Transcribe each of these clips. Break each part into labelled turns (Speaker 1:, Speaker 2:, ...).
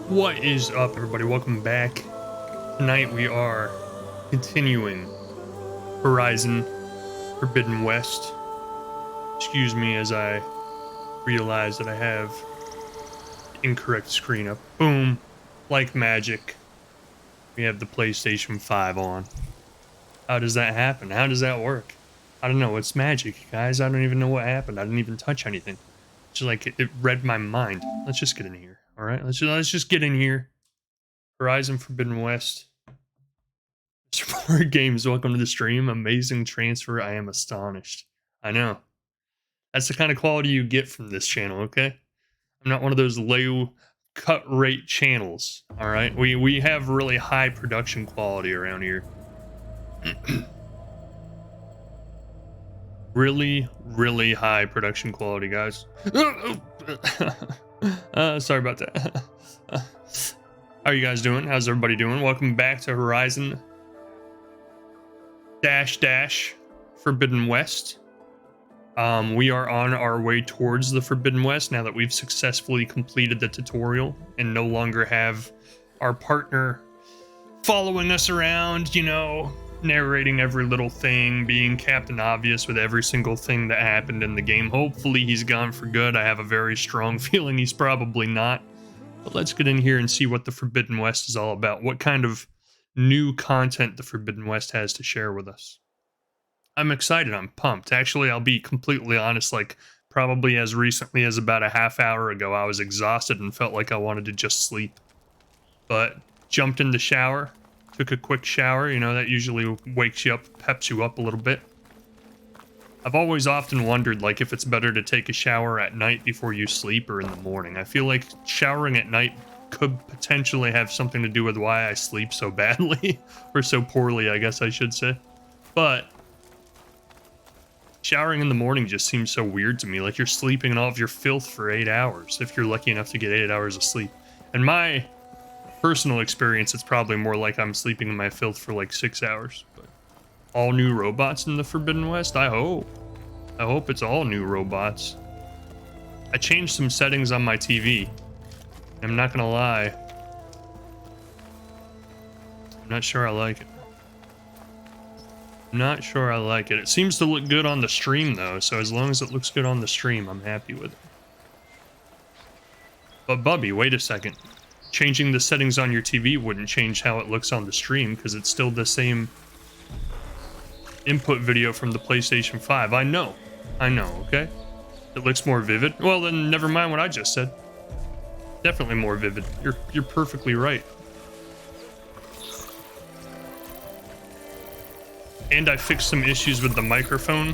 Speaker 1: What is up, everybody? Welcome back. Tonight we are continuing Horizon Forbidden West. Excuse me as I realize that I have the incorrect screen up. Boom. Like magic, we have the PlayStation 5 on. How does that happen? How does that work? I don't know. It's magic, guys. I don't even know what happened. I didn't even touch anything. It's just like it read my mind. Let's just get in here. All right, let's just get in here. Horizon Forbidden West. Mr. Games, welcome to the stream. Amazing transfer. I am astonished. I know. That's the kind of quality you get from this channel, okay? I'm not one of those low cut rate channels, all right? We have really high production quality around here. really high production quality, guys. Sorry about that. How are you guys doing? How's everybody doing? Welcome back to Horizon Forbidden West. We are on our way towards the Forbidden West now that we've successfully completed the tutorial and no longer have our partner following us around, you know, narrating every little thing, being Captain Obvious with every single thing that happened in the game. Hopefully he's gone for good. I have a very strong feeling he's probably not. But let's get in here and see what the Forbidden West is all about. What kind of new content the Forbidden West has to share with us. I'm excited. I'm pumped. Actually, I'll be completely honest, like probably as recently as about a half hour ago, I was exhausted and felt like I wanted to just sleep. But jumped in the shower, took a quick shower, you know, that usually wakes you up, peps you up a little bit. I've always often wondered, like, if it's better to take a shower at night before you sleep or in the morning. I feel like showering at night could potentially have something to do with why I sleep so badly, or so poorly, I guess I should say. But showering in the morning just seems so weird to me, like you're sleeping in all of your filth for 8 hours, if you're lucky enough to get 8 hours of sleep. In my personal experience, it's probably more like I'm sleeping in my filth for like 6 hours. But all new robots in the Forbidden West? I hope it's all new robots. I changed some settings on my TV. I'm not gonna lie. I'm not sure I like it. Not sure I like it. It seems to look good on the stream though, so as long as it looks good on the stream, I'm happy with it. But Bubby, wait a second. Changing the settings on your TV wouldn't change how it looks on the stream, because it's still the same input video from the PlayStation 5. I know, okay? It looks more vivid. Well, then never mind what I just said. Definitely more vivid. You're perfectly right. And I fixed some issues with the microphone,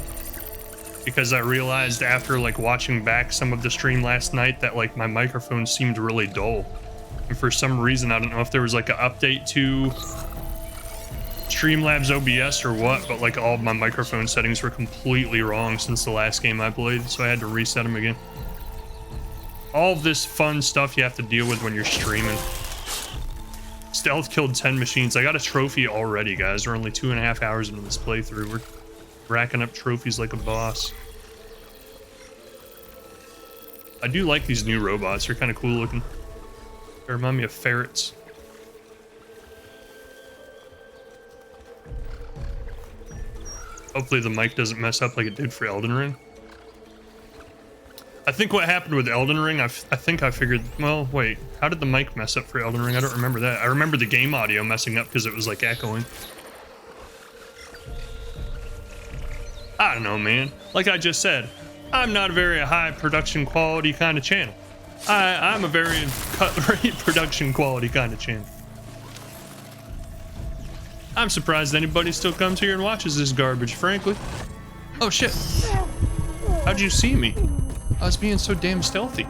Speaker 1: because I realized after like watching back some of the stream last night that like my microphone seemed really dull. And for some reason, I don't know if there was like an update to Streamlabs OBS or what, but like all of my microphone settings were completely wrong since the last game I played, so I had to reset them again. All of this fun stuff you have to deal with when you're streaming. Stealth killed 10 machines. I got a trophy already, guys. We're only 2.5 hours into this playthrough. We're racking up trophies like a boss. I do like these new robots. They're kind of cool looking. They remind me of ferrets. Hopefully the mic doesn't mess up like it did for Elden Ring. I think what happened with Elden Ring, I think I figured, well, wait, how did the mic mess up for Elden Ring? I don't remember that. I remember the game audio messing up because it was like echoing. I don't know, man. Like I just said, I'm not a very high production quality kind of channel. I'm a very cut-rate production quality kind of channel. I'm surprised anybody still comes here and watches this garbage, frankly. Oh shit. How'd you see me? I was being so damn stealthy.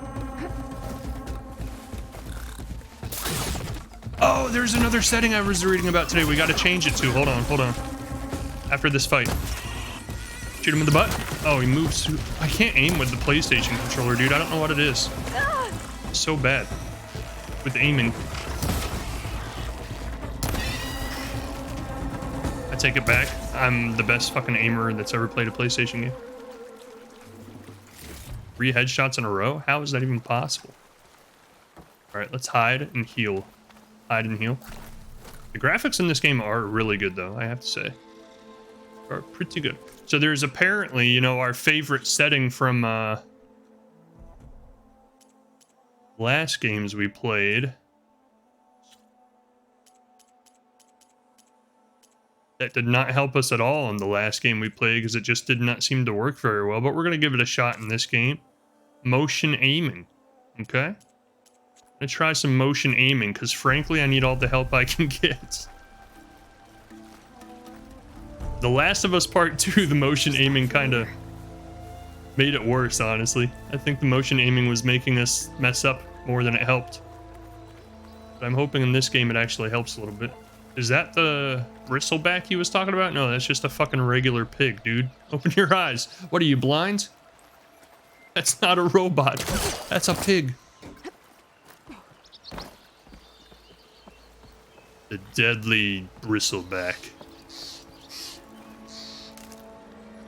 Speaker 1: Oh, there's another setting I was reading about today. We gotta change it to. Hold on. After this fight. Shoot him in the butt. Oh, he moves. I can't aim with the PlayStation controller, dude. I don't know what it is. It's so bad with aiming. I take it back. I'm the best fucking aimer that's ever played a PlayStation game. 3 headshots in a row? How is that even possible? All right, let's hide and heal. Hide and heal. The graphics in this game are really good, though, I have to say. Are pretty good. So there's apparently, you know, our favorite setting from last games we played. That did not help us at all in the last game we played because it just did not seem to work very well. But we're going to give it a shot in this game. Motion aiming. Okay? I'm going to try some motion aiming because, frankly, I need all the help I can get. The Last of Us Part 2, the motion aiming kind of made it worse, honestly. I think the motion aiming was making us mess up more than it helped. But I'm hoping in this game it actually helps a little bit. Is that the bristleback he was talking about? No, that's just a fucking regular pig, dude. Open your eyes. What are you, blind? That's not a robot. That's a pig. The deadly bristleback.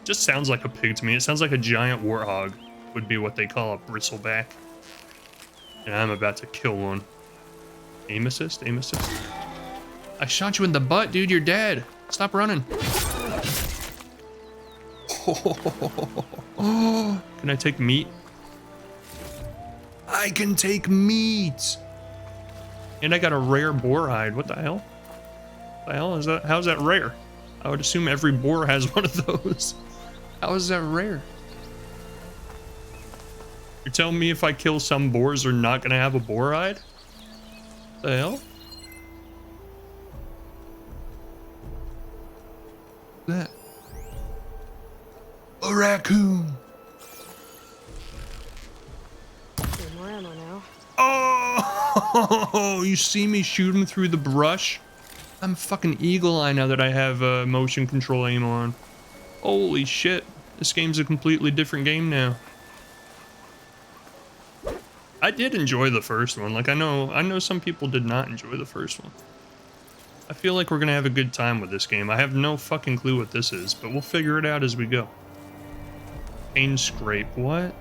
Speaker 1: Just sounds like a pig to me. It sounds like a giant warthog would be what they call a bristleback. And I'm about to kill one. Aim assist, aim assist. I shot you in the butt, dude. You're dead. Stop running. Can I take meat? I can take meat. And I got a rare boar hide. What the hell? What the hell is that? How's that rare? I would assume every boar has one of those. How is that rare? You're telling me if I kill some boars, they're not gonna have a boar hide? What the hell? That a raccoon.
Speaker 2: More ammo now.
Speaker 1: Oh, you see me shoot him through the brush? I'm fucking eagle eye now that I have motion control aim on. Holy shit, this game's a completely different game now. I did enjoy the first one. Like I know some people did not enjoy the first one. I feel like we're gonna have a good time with this game. I have no fucking clue what this is, but we'll figure it out as we go. Pain scrape, what?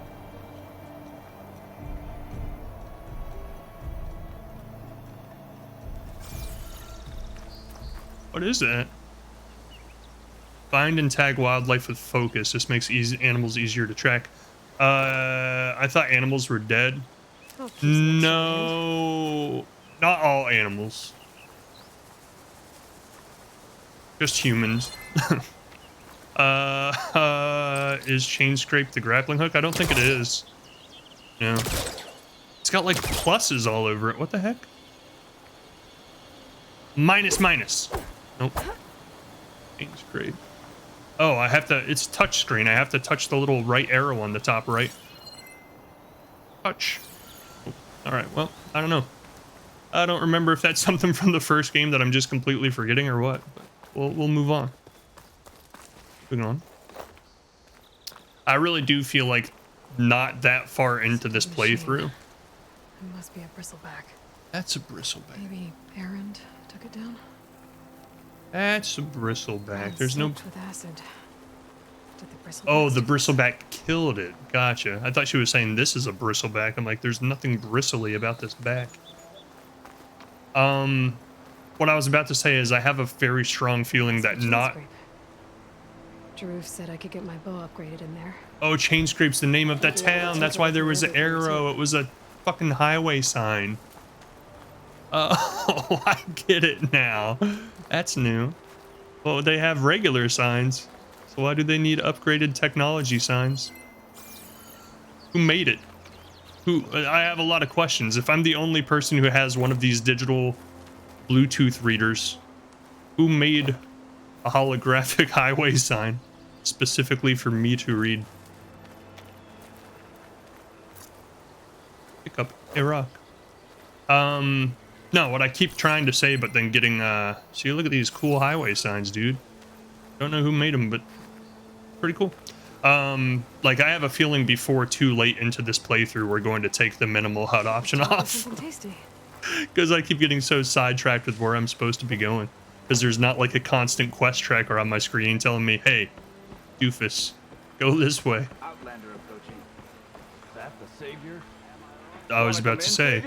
Speaker 1: What is that? Find and tag wildlife with focus. This makes animals easier to track. I thought animals were dead.
Speaker 2: Oh,
Speaker 1: No, not all animals. Just humans. Is chain scrape the grappling hook? I don't think it is. No. It's got like pluses all over it. What the heck? Minus. Nope. Chain scrape. Oh, I have to, it's touch screen. I have to touch the little right arrow on the top right. Touch. Oh, all right, well, I don't know. I don't remember if that's something from the first game that I'm just completely forgetting or what. But we'll move on. Moving on. I really do feel like not that far into this playthrough.
Speaker 2: It must be a bristleback.
Speaker 1: That's a bristleback.
Speaker 2: Maybe errand took it down.
Speaker 1: That's a bristleback. There's no.
Speaker 2: With acid. Did the bristleback
Speaker 1: Oh, the bristleback killed it. Gotcha. I thought she was saying this is a bristleback. I'm like, there's nothing bristly about this back. What I was about to say is I have a very strong feeling that not.
Speaker 2: Drew said I could get my bow upgraded in there.
Speaker 1: Oh, Chain Scrape's the name of the town. That's why there was an arrow. It was a fucking highway sign. Oh, I get it now. That's new. Well, they have regular signs. So why do they need upgraded technology signs? Who made it? I have a lot of questions. If I'm the only person who has one of these digital Bluetooth readers, who made a holographic highway sign specifically for me to read? Pick up a rock. No, what I keep trying to say, but then getting, see, look at these cool highway signs, dude. Don't know who made them, but pretty cool. Like, I have a feeling before too late into this playthrough, we're going to take the minimal HUD option off. Because I keep getting so sidetracked with where I'm supposed to be going. Because there's not, like, a constant quest tracker on my screen telling me, hey, doofus, go this way.
Speaker 3: Outlander approaching. Is that the savior?
Speaker 1: I was about to say.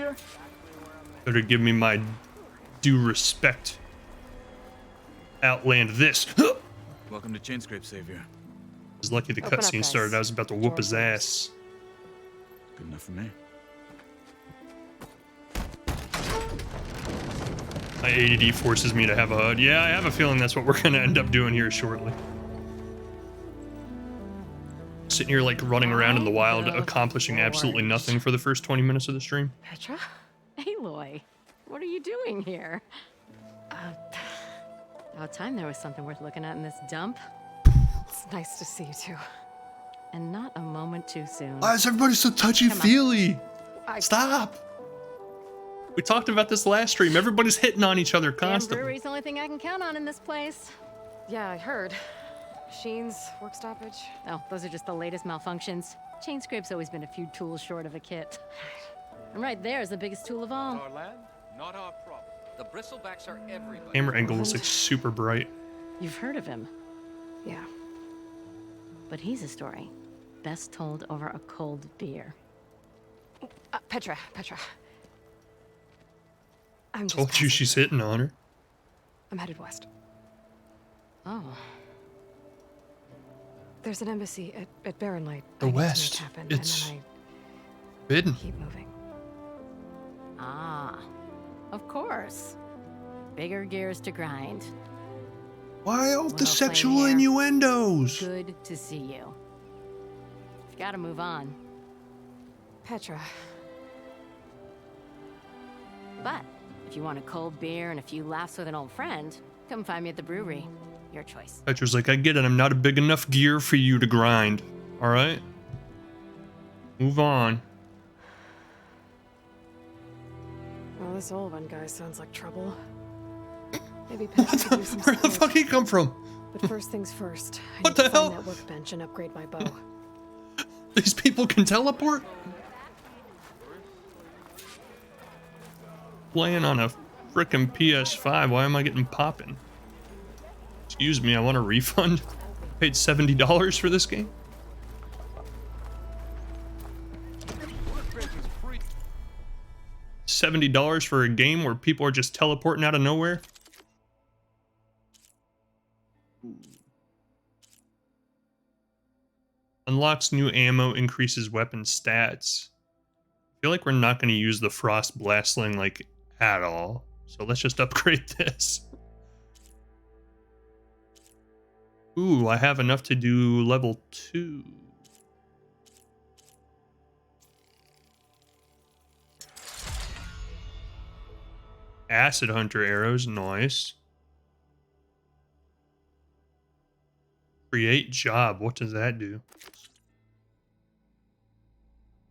Speaker 1: Better give me my due respect. Outland this.
Speaker 3: Welcome to Chainscrape, Savior.
Speaker 1: I was lucky the
Speaker 2: Open up,
Speaker 1: cutscene
Speaker 2: guys.
Speaker 1: started. I was about to whoop his
Speaker 2: Door
Speaker 1: ass.
Speaker 3: Good enough for me.
Speaker 1: My ADD forces me to have a HUD. Yeah, I have a feeling that's what we're gonna end up doing here shortly. Sitting here like running around in the wild, accomplishing absolutely nothing for the first 20 minutes of the stream.
Speaker 4: Petra? Aloy, what are you doing here? About time there was something worth looking at in this dump.
Speaker 2: It's nice to see you too.
Speaker 4: And not a moment too soon.
Speaker 1: Why is everybody so touchy-feely?
Speaker 2: I-
Speaker 1: Stop! We talked about this last stream. Everybody's hitting on each other
Speaker 4: Damn
Speaker 1: constantly.
Speaker 4: brewery's the only thing I can count on in this place.
Speaker 2: Yeah, I heard. Machines, work stoppage.
Speaker 4: Oh, those are just the latest malfunctions. Chainscrape's always been a few tools short of a kit. And right there is the biggest tool of all.
Speaker 5: Our land, not our problem. The bristlebacks are everybody.
Speaker 1: Camera angle is like super bright.
Speaker 4: You've heard of him,
Speaker 2: Yeah.
Speaker 4: but he's a story best told over a cold beer.
Speaker 2: Petra. I'm just
Speaker 1: Told you
Speaker 2: passing.
Speaker 1: she's hitting on her.
Speaker 2: I'm headed west.
Speaker 4: Oh,
Speaker 2: There's an embassy at Barren Light.
Speaker 1: The
Speaker 2: I need to make
Speaker 1: west.
Speaker 2: happen,
Speaker 1: It's
Speaker 2: and
Speaker 1: forbidden.
Speaker 2: then I keep moving.
Speaker 4: ah, of course. Bigger gears to grind.
Speaker 1: Why all the
Speaker 4: Little
Speaker 1: sexual
Speaker 4: flame here.
Speaker 1: innuendos?
Speaker 4: Good to see you. You've got to move on.
Speaker 2: Petra.
Speaker 4: But if you want a cold beer and a few laughs with an old friend, come find me at the brewery. Your choice.
Speaker 1: Petra's like, I get it. I'm not a big enough gear for you to grind. All right? Move on.
Speaker 2: Well, this old one guy sounds like trouble. Maybe Petra could use some
Speaker 1: Where the
Speaker 2: support.
Speaker 1: fuck he come from?
Speaker 2: But first things first. I
Speaker 1: What
Speaker 2: need to
Speaker 1: the
Speaker 2: find
Speaker 1: hell?
Speaker 2: that workbench and upgrade my bow.
Speaker 1: These people can teleport? Playing on a frickin' PS5. Why am I getting popping? Excuse me, I want a refund. Paid $70 for this game. $70 for a game where people are just teleporting out of nowhere? Unlocks new ammo, increases weapon stats. I feel like we're not going to use the frost blast sling like at all. So let's just upgrade this. Ooh, I have enough to do level 2. Acid Hunter arrows, nice. Create job, what does that do?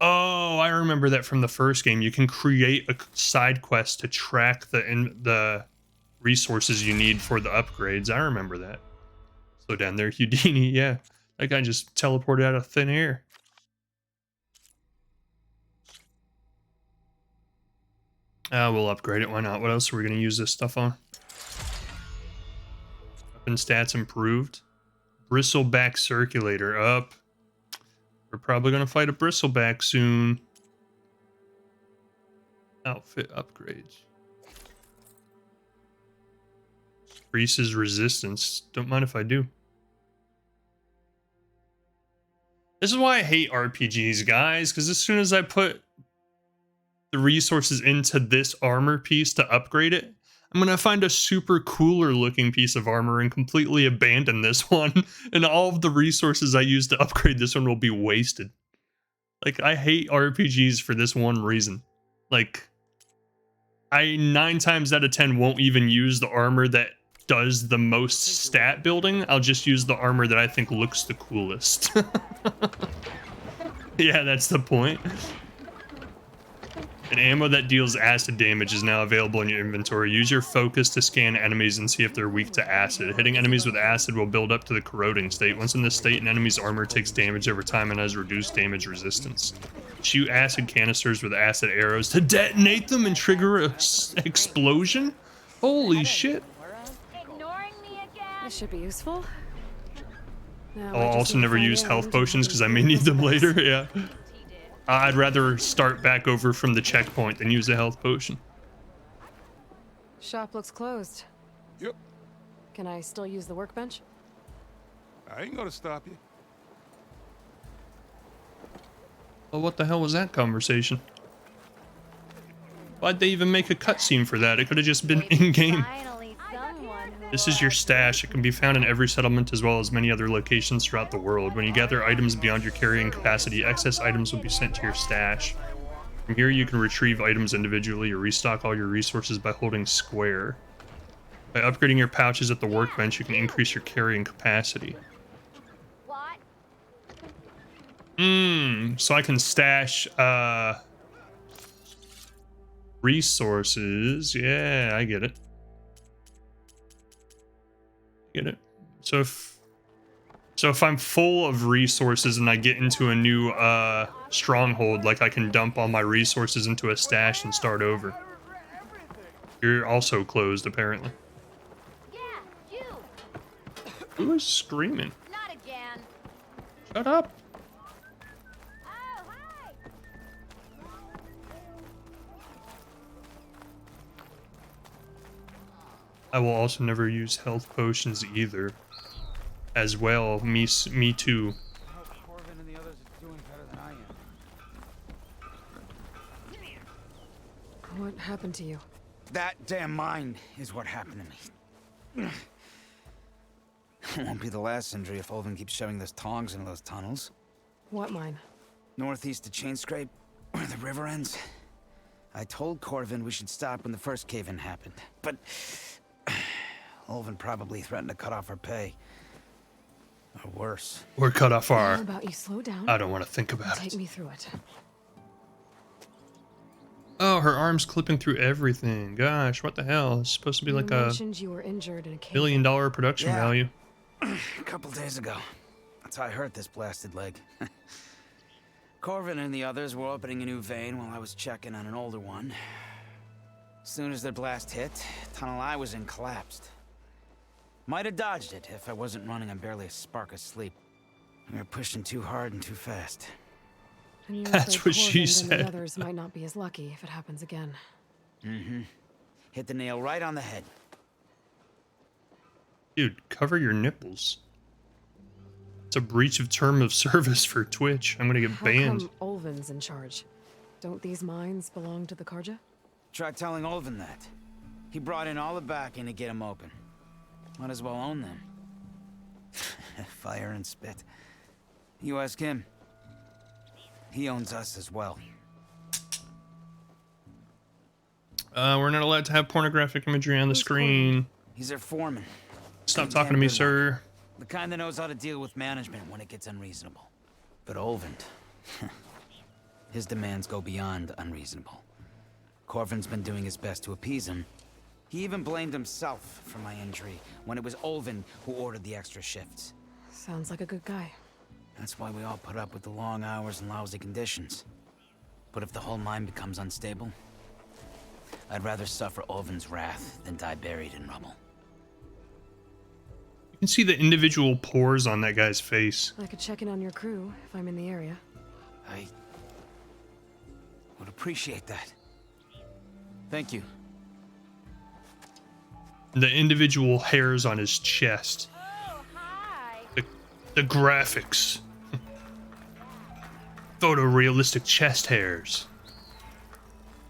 Speaker 1: Oh, I remember that from the first game. You can create a side quest to track the resources you need for the upgrades. I remember that. Slow down there, Houdini. Yeah, that guy just teleported out of thin air. We'll upgrade it. Why not? What else are we going to use this stuff on? Weapon stats improved. Bristleback circulator up. We're probably going to fight a bristleback soon. Outfit upgrades. Increases resistance. Don't mind if I do. This is why I hate RPGs, guys, because as soon as I put the resources into this armor piece to upgrade it, I'm going to find a super cooler looking piece of armor and completely abandon this one. And all of the resources I use to upgrade this one will be wasted. Like, I hate RPGs for this one reason. Like, I 9 times out of 10 won't even use the armor that does the most stat building. I'll just use the armor that I think looks the coolest. Yeah, that's the point. An ammo that deals acid damage is now available in your inventory. Use your focus to scan enemies and see if they're weak to acid. Hitting enemies with acid will build up to the corroding state. Once in this state, an enemy's armor takes damage over time and has reduced damage resistance. Shoot acid canisters with acid arrows to detonate them and trigger a explosion? Holy shit.
Speaker 4: Ignoring me again?
Speaker 2: This should be useful. Now
Speaker 1: I'll
Speaker 2: I just
Speaker 1: also
Speaker 2: need to
Speaker 1: never
Speaker 2: find
Speaker 1: use
Speaker 2: Aaron
Speaker 1: health
Speaker 2: to
Speaker 1: potions
Speaker 2: help
Speaker 1: because I
Speaker 2: him
Speaker 1: may
Speaker 2: clear
Speaker 1: need them
Speaker 2: those
Speaker 1: later, yeah. I'd rather start back over from the checkpoint than use a health potion.
Speaker 2: Shop looks closed.
Speaker 6: Yep.
Speaker 2: Can I still use the workbench?
Speaker 6: I ain't gonna stop you.
Speaker 1: Well, what the hell was that conversation? Why'd they even make a cutscene for that? It could have just been in-game.
Speaker 4: Finally, someone who
Speaker 1: This is your stash. It can be found in every settlement as well as many other locations throughout the world. When you gather items beyond your carrying capacity, excess items will be sent to your stash. From here, you can retrieve items individually or restock all your resources by holding square. By upgrading your pouches at the workbench, you can increase your carrying capacity.
Speaker 4: What?
Speaker 1: So I can stash resources. Yeah, I get it. Get it. So if I'm full of resources and I get into a new stronghold, like I can dump all my resources into a stash and start over. You're also closed, apparently.
Speaker 4: Yeah, you.
Speaker 1: Who is screaming?
Speaker 4: Not again.
Speaker 1: Shut up.
Speaker 4: Oh, hi.
Speaker 1: I will also never use health potions either. As well, me too.
Speaker 3: I hope Corbin and the others are doing better than I am.
Speaker 2: What happened to you?
Speaker 7: That damn mine is what happened to me. It won't be the last injury if Olvin keeps shoving those tongs into those tunnels.
Speaker 2: What mine?
Speaker 7: Northeast of Chainscrape, where the river ends. I told Corvin we should stop when the first cave-in happened, but Olvin probably threatened to cut off our pay. Or worse.
Speaker 1: Or cut off
Speaker 2: How
Speaker 1: our...
Speaker 2: about you slow down?
Speaker 1: I don't want to think
Speaker 2: and
Speaker 1: about
Speaker 2: take
Speaker 1: it.
Speaker 2: me through it.
Speaker 1: Oh, her arm's clipping through everything. Gosh, what the hell? It's supposed to be
Speaker 2: You
Speaker 1: like a
Speaker 2: mentioned you were injured in a cave.
Speaker 1: $1 billion production
Speaker 7: Yeah.
Speaker 1: value.
Speaker 7: A couple days ago. That's how I hurt this blasted leg. Corvin and the others were opening a new vein while I was checking on an older one. As soon as their blast hit, the tunnel I was in collapsed. Might have dodged it if I wasn't running on barely a spark of sleep. We were pushing too hard and too fast.
Speaker 2: And you're
Speaker 1: That's
Speaker 2: afraid
Speaker 1: what she
Speaker 2: Corbin
Speaker 1: said.
Speaker 2: And the others might not be as lucky if it happens again.
Speaker 7: Mm-hmm. Hit the nail right on the head.
Speaker 1: Dude, cover your nipples. It's a breach of term of service for Twitch. I'm gonna get
Speaker 2: How
Speaker 1: banned.
Speaker 2: come Olvin's in charge? Don't these mines belong to the Karja?
Speaker 7: Try telling Olvin that. He brought in all the backing to get him open. Might as well own them. Fire and spit. You ask him. He owns us as well.
Speaker 1: We're not allowed to have pornographic imagery on the
Speaker 2: Who's
Speaker 1: screen.
Speaker 7: He's their foreman.
Speaker 1: Stop
Speaker 7: Damn
Speaker 1: talking to me,
Speaker 7: good one.
Speaker 1: sir.
Speaker 7: The kind that knows how to deal with management when it gets unreasonable. But Olvin, his demands go beyond unreasonable. Corvin's been doing his best to appease him. He even blamed himself for my injury when it was Olvin who ordered the extra shifts.
Speaker 2: Sounds like a good guy.
Speaker 7: That's why we all put up with the long hours and lousy conditions. But if the whole mine becomes unstable, I'd rather suffer Olvin's wrath than die buried in rubble.
Speaker 1: You can see the individual pores on that guy's face.
Speaker 2: I could check in on your crew if I'm in the area.
Speaker 7: I would appreciate that. Thank you.
Speaker 1: The individual hairs on his chest.
Speaker 4: Oh, hi.
Speaker 1: The graphics. Photorealistic chest hairs.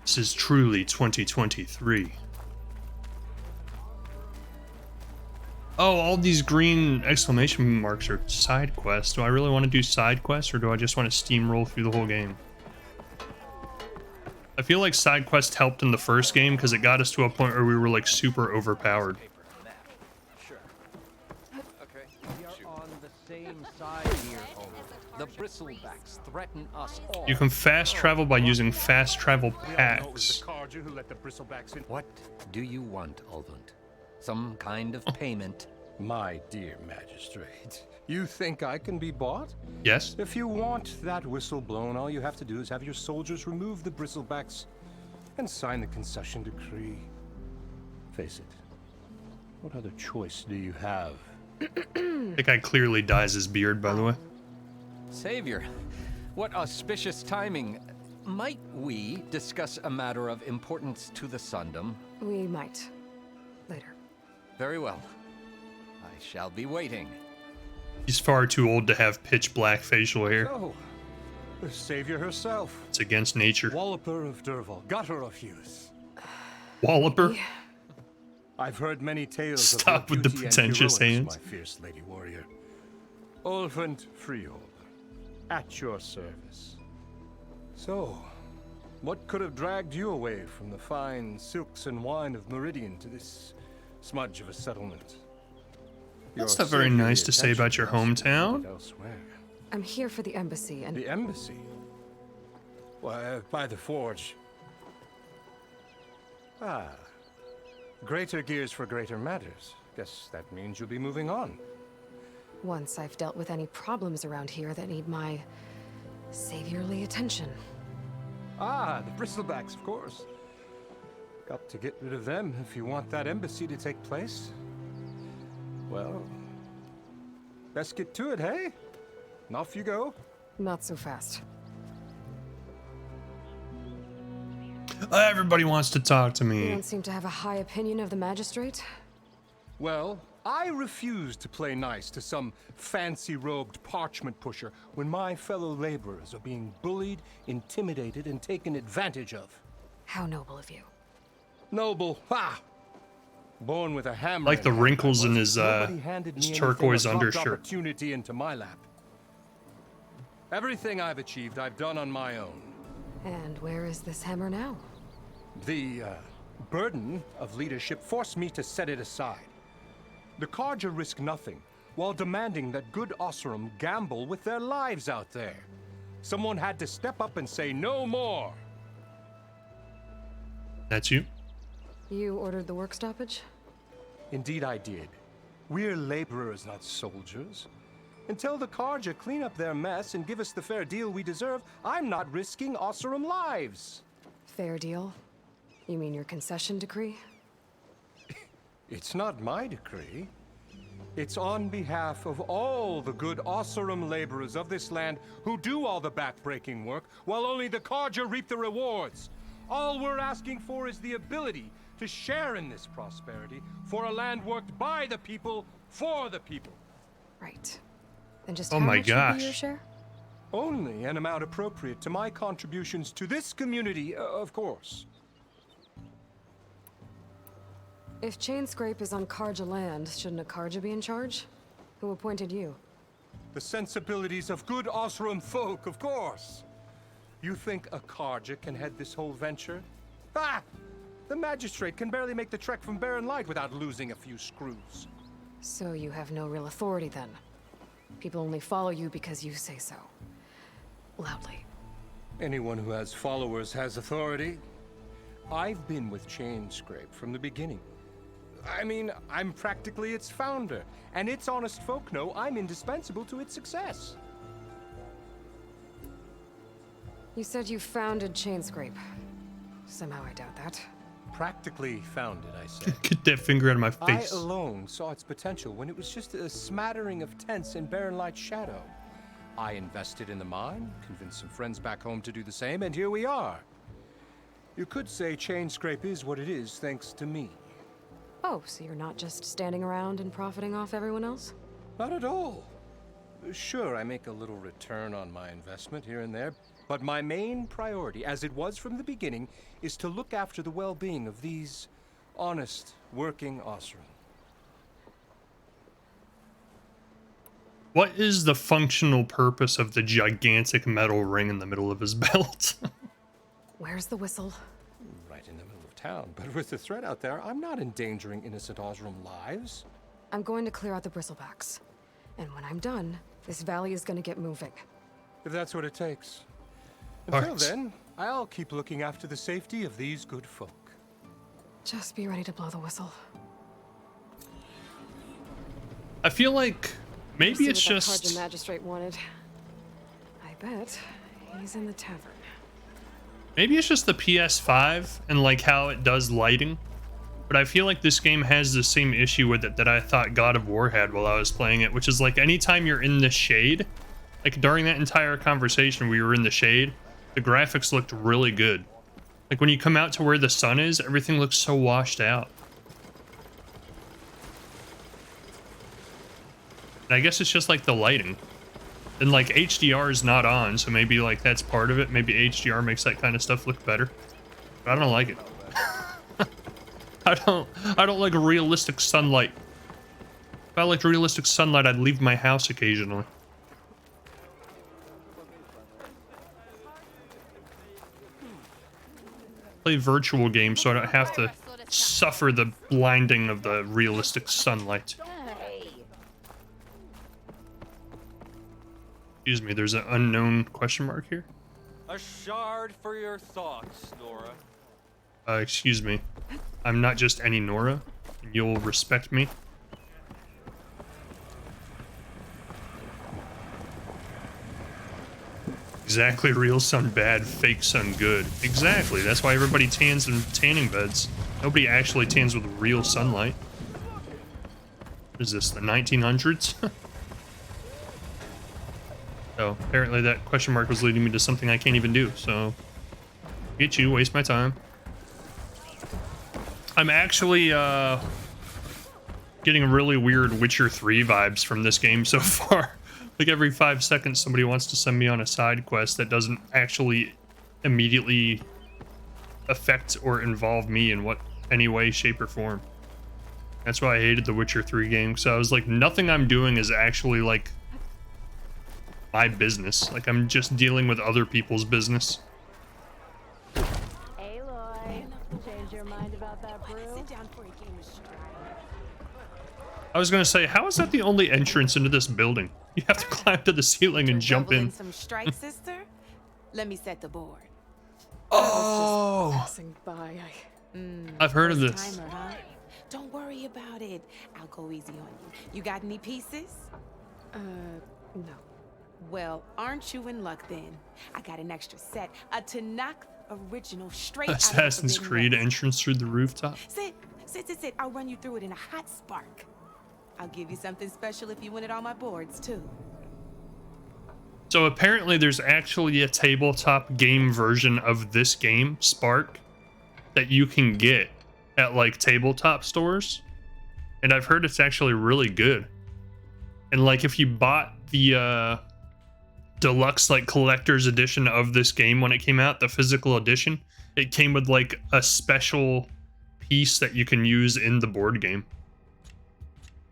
Speaker 1: This is truly 2023. Oh, all these green exclamation marks are side quests. Do I really want to do side quests, or do I just want to steamroll through the whole game? I feel like side quests helped in the first game because it got us to a point where we were like super overpowered.
Speaker 5: Sure. Okay.
Speaker 8: We are on the same side here, Olvin.
Speaker 5: The bristlebacks threaten us all.
Speaker 1: You can fast travel by using fast travel packs.
Speaker 9: What do you want, Olvund? Some kind of payment?
Speaker 8: My dear magistrate, you think I can be bought?
Speaker 1: Yes?
Speaker 8: If you want that whistle blown, all you have to do is have your soldiers remove the bristlebacks and sign the concession decree. Face it, what other choice do you have?
Speaker 1: That guy clearly dyes his beard, by the way.
Speaker 5: Savior, what auspicious timing. Might we discuss a matter of importance to the Sundom?
Speaker 2: We might. Later.
Speaker 5: Very well. I shall be waiting.
Speaker 1: He's far too old to have pitch black facial hair.
Speaker 8: So, the savior herself.
Speaker 1: It's against nature.
Speaker 8: Walloper of Derval, gutter of Hughes.
Speaker 1: Walloper?
Speaker 8: I've heard many tales
Speaker 1: Stop
Speaker 8: of your
Speaker 1: with the
Speaker 8: beauty and
Speaker 1: pretentious
Speaker 8: heroics,
Speaker 1: hands.
Speaker 8: my fierce lady warrior. Olfant Freeholder, at your service. So, what could have dragged you away from the fine silks and wine of Meridian to this smudge of a settlement?
Speaker 1: That's
Speaker 8: Your
Speaker 1: not very
Speaker 8: saviorly
Speaker 1: nice to say about your
Speaker 8: attention must be
Speaker 1: hometown.
Speaker 8: needed elsewhere.
Speaker 2: I'm here for the embassy, and
Speaker 8: The embassy? Why, by the forge. Ah. Greater gears for greater matters. Guess that means you'll be moving on.
Speaker 2: once I've dealt with any problems around here that need my saviorly attention.
Speaker 8: Ah, the bristlebacks, of course. Got to get rid of them if you want that embassy to take place. Well, let's get to it, hey? And off you go.
Speaker 2: Not so fast.
Speaker 1: Everybody wants to talk to
Speaker 2: You
Speaker 1: me.
Speaker 2: don't seem to have a high opinion of the magistrate.
Speaker 8: Well, I refuse to play nice to some fancy-robed parchment pusher when my fellow laborers are being bullied, intimidated, and taken advantage of.
Speaker 2: How noble of you.
Speaker 8: Noble, ha! Born with a hammer.
Speaker 1: Like the
Speaker 8: in hand,
Speaker 1: wrinkles
Speaker 8: I
Speaker 1: in
Speaker 8: was.
Speaker 1: his,
Speaker 8: Nobody handed
Speaker 1: his
Speaker 8: me
Speaker 1: turquoise
Speaker 8: anything but dropped
Speaker 1: undershirt.
Speaker 8: opportunity into my lap. Everything I've achieved, I've done on my own.
Speaker 2: And where is this hammer now?
Speaker 8: The burden of leadership forced me to set it aside. The Carja risk nothing, while demanding that good Osseram gamble with their lives out there. Someone had to step up and say no more.
Speaker 1: That's you?
Speaker 2: You ordered the work stoppage?
Speaker 8: Indeed I did. We're laborers, not soldiers. Until the Carja clean up their mess and give us the fair deal we deserve, I'm not risking Osseram lives.
Speaker 2: Fair deal? You mean your concession decree?
Speaker 8: It's not my decree. It's on behalf of all the good Osseram laborers of this land who do all the backbreaking work, while only the Carja reap the rewards. All we're asking for is the ability to share in this prosperity for a land worked by the people, for the people.
Speaker 2: Right. And just
Speaker 1: Oh
Speaker 2: how
Speaker 1: my
Speaker 2: much would
Speaker 1: gosh.
Speaker 2: be your share?
Speaker 8: Only an amount appropriate to my contributions to this community, of course.
Speaker 2: If Chainscrape is on Karja land, shouldn't a Karja be in charge? Who appointed you?
Speaker 8: The sensibilities of good Osseram folk, of course. You think a Carja can head this whole venture? Ah! The magistrate can barely make the trek from Barren Light without losing a few screws.
Speaker 2: So you have no real authority then? People only follow you because you say so. Loudly.
Speaker 8: Anyone who has followers has authority. I've been with Chainscrape from the beginning. I mean, I'm practically its founder, and its honest folk know I'm indispensable to its success.
Speaker 2: You said you founded Chainscrape. Somehow I doubt that.
Speaker 8: Practically founded, I say.
Speaker 1: Get that finger out of my
Speaker 8: I
Speaker 1: face.
Speaker 8: alone saw its potential when it was just a smattering of tents in Barren Light's shadow. I invested in the mine, convinced some friends back home to do the same, and here we are. You could say Chainscrape is what it is thanks to me.
Speaker 2: Oh, so you're not just standing around and profiting off everyone else?
Speaker 8: Not at all. Sure, I make a little return on my investment here and there, but my main priority, as it was from the beginning, is to look after the well-being of these honest, working Osseram.
Speaker 1: What is the functional purpose of the gigantic metal ring in the middle of his belt?
Speaker 2: Where's the whistle?
Speaker 8: Right in the middle of town, but with the threat out there, I'm not endangering innocent Osseram lives.
Speaker 2: I'm going to clear out the bristlebacks. And when I'm done, this valley is going to get moving.
Speaker 8: If that's what it takes. Until
Speaker 1: Alright.
Speaker 8: then, I'll keep looking after the safety of these good folk.
Speaker 2: Just be ready to blow the whistle.
Speaker 1: I feel like maybe
Speaker 2: See
Speaker 1: it's
Speaker 2: what that
Speaker 1: just...
Speaker 2: Karja magistrate wanted. I bet he's in the tavern.
Speaker 1: Maybe it's just the PS5 and like how it does lighting. But I feel like this game has the same issue with it that I thought God of War had while I was playing it, which is like anytime you're in the shade, like during that entire conversation we were in the shade, the graphics looked really good. Like when you come out to where the sun is, everything looks so washed out. And I guess it's just like the lighting. And like HDR is not on, so maybe like that's part of it. Maybe HDR makes that kind of stuff look better. But I don't like it. I don't like realistic sunlight. If I liked realistic sunlight, I'd leave my house occasionally. Play virtual games so I don't have to suffer the blinding of the realistic sunlight. Excuse me, there's an unknown question mark here.
Speaker 5: A shard for your thoughts, Nora.
Speaker 1: Excuse me. I'm not just any Nora, and you'll respect me. Exactly, real sun bad, fake sun good. Exactly, that's why everybody tans in tanning beds. Nobody actually tans with real sunlight. What is this, the 1900s? Oh, apparently that question mark was leading me to something I can't even do, so... Get you, waste my time. I'm actually, getting really weird Witcher 3 vibes from this game so far. Like every 5 seconds somebody wants to send me on a side quest that doesn't actually immediately affect or involve me in any way, shape, or form. That's why I hated the Witcher 3 game, because I was like, nothing I'm doing is actually like my business. Like I'm just dealing with other people's business.
Speaker 4: Aloy, change your mind about that brew?
Speaker 1: I was gonna say, how is that the only entrance into this building? You have to climb to the ceiling and jump in.
Speaker 10: Some strike, sister. Let me set the board.
Speaker 1: Oh,
Speaker 2: Passing by,
Speaker 1: I've heard of this.
Speaker 10: Timer, huh? Don't worry about it. I'll go easy on you. You got any pieces?
Speaker 2: no.
Speaker 10: Well, aren't you in luck then? I got an extra set, a Tanakh original straight out of the
Speaker 1: Assassin's
Speaker 10: Forbidden
Speaker 1: Creed
Speaker 10: West.
Speaker 1: entrance through the rooftop.
Speaker 10: Sit. I'll run you through it in a hot spark. I'll give you something special if you win it on my boards, too.
Speaker 1: So apparently there's actually a tabletop game version of this game, Spark, that you can get at like tabletop stores. And I've heard it's actually really good. And like if you bought the deluxe like collector's edition of this game when it came out, the physical edition, it came with like a special piece that you can use in the board game.